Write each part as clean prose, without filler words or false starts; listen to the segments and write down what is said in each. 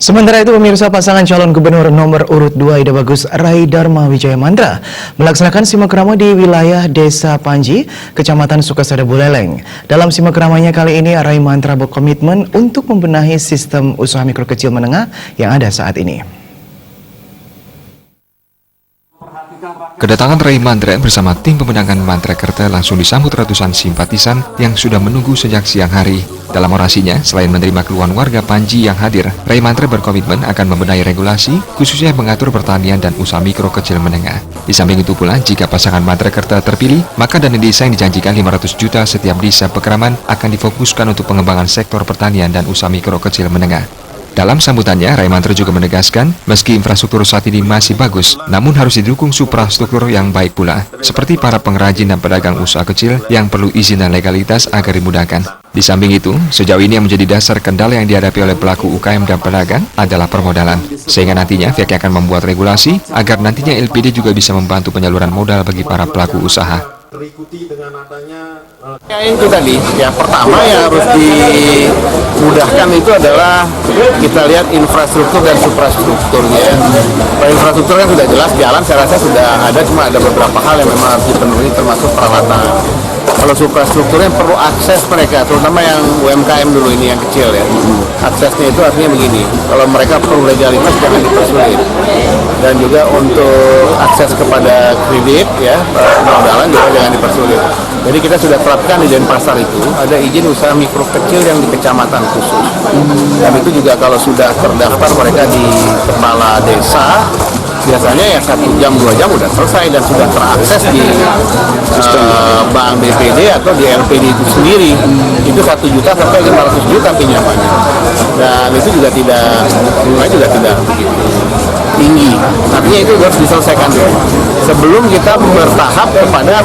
Sementara itu, pemirsa, pasangan calon gubernur nomor urut 2 Ida Bagus Rai Dharma Wijaya Mandra melaksanakan simakrama di wilayah Desa Panji, Kecamatan Sukasada Buleleng. Dalam simakramanya kali ini, Rai Mandra berkomitmen untuk membenahi sistem usaha mikro kecil menengah yang ada saat ini. Kedatangan Rai Mandra bersama tim pemenangan Mantrekerta langsung disambut ratusan simpatisan yang sudah menunggu sejak siang hari. Dalam orasinya, selain menerima keluhan warga Panji yang hadir, Rai Mandra berkomitmen akan membenahi regulasi, khususnya mengatur pertanian dan usaha mikro kecil menengah. Di samping itu pula, jika pasangan Mantrekerta terpilih, maka dana desa yang dijanjikan 500 juta setiap desa Pekraman akan difokuskan untuk pengembangan sektor pertanian dan usaha mikro kecil menengah. Dalam sambutannya, Rai Mandra juga menegaskan, meski infrastruktur saat ini masih bagus, namun harus didukung suprastruktur yang baik pula, seperti para pengrajin dan pedagang usaha kecil yang perlu izin dan legalitas agar dimudahkan. Di samping itu, sejauh ini yang menjadi dasar kendala yang dihadapi oleh pelaku UKM dan pedagang adalah permodalan, sehingga nantinya pihaknya akan membuat regulasi agar nantinya LPD juga bisa membantu penyaluran modal bagi para pelaku usaha. Terikuti dengan adanya itu tadi, yang pertama yang harus dimudahkan itu adalah kita lihat infrastruktur dan suprastrukturnya. Kalau infrastruktur kan sudah jelas, jalan saya rasa sudah ada, cuma ada beberapa hal yang memang harus dipenuhi termasuk peralatan. Kalau suprastrukturnya perlu akses mereka, terutama yang UMKM dulu ini yang kecil ya. Aksesnya itu artinya begini, kalau mereka perlu legalitas jangan dipersulit. Dan juga untuk akses kepada kredit ya, permodalan juga jangan dipersulit. Jadi kita sudah terapkan di Denpasar itu ada izin usaha mikro kecil yang di kecamatan khusus. Dan itu juga kalau sudah terdaftar mereka di kepala desa, biasanya ya 1 jam 2 jam udah selesai dan sudah terakses di bank BPD atau di LPD itu sendiri. Itu 1 juta sampai 500 juta pinjamannya. Dan itu juga tidak begitu tinggi. Artinya itu harus diselesaikan dulu sebelum kita bertahap kepada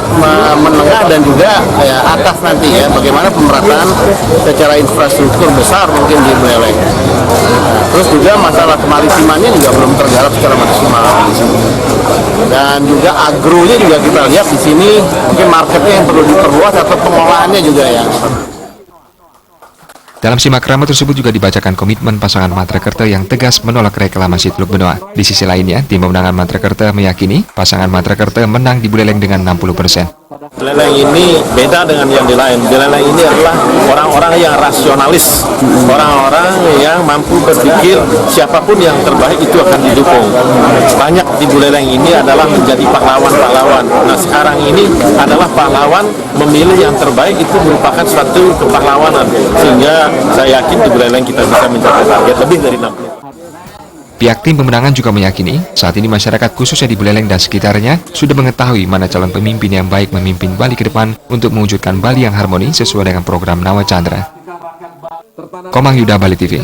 menengah dan juga ya, atas nanti ya, bagaimana pemerataan secara infrastruktur besar mungkin di Buleleng. Terus juga masalah kemaritimannya juga belum tergarap secara maksimal di sini. Dan juga agronya juga kita lihat di sini mungkin marketnya yang perlu diperluas atau pengolahannya juga yang. Dalam simakrama tersebut juga dibacakan komitmen pasangan Mantrekerta yang tegas menolak reklamasi Teluk Benoa. Di sisi lainnya, tim pemenangan Mantrekerta meyakini pasangan Mantrekerta menang di Buleleng dengan 60%. Buleleng ini beda dengan yang di lain. Buleleng ini adalah orang-orang yang rasionalis, orang-orang yang mampu berpikir siapapun yang terbaik itu akan didukung. Banyak di Buleleng ini adalah menjadi pahlawan-pahlawan. Nah sekarang ini adalah pahlawan memilih yang terbaik, itu merupakan suatu kepahlawanan. Sehingga saya yakin di Buleleng kita bisa mencapai target lebih dari 60%. Pihak tim pemenangan juga meyakini saat ini masyarakat khususnya di Buleleng dan sekitarnya sudah mengetahui mana calon pemimpin yang baik memimpin Bali ke depan untuk mewujudkan Bali yang harmoni sesuai dengan program Nawacandra. Komang Yuda, Bali TV.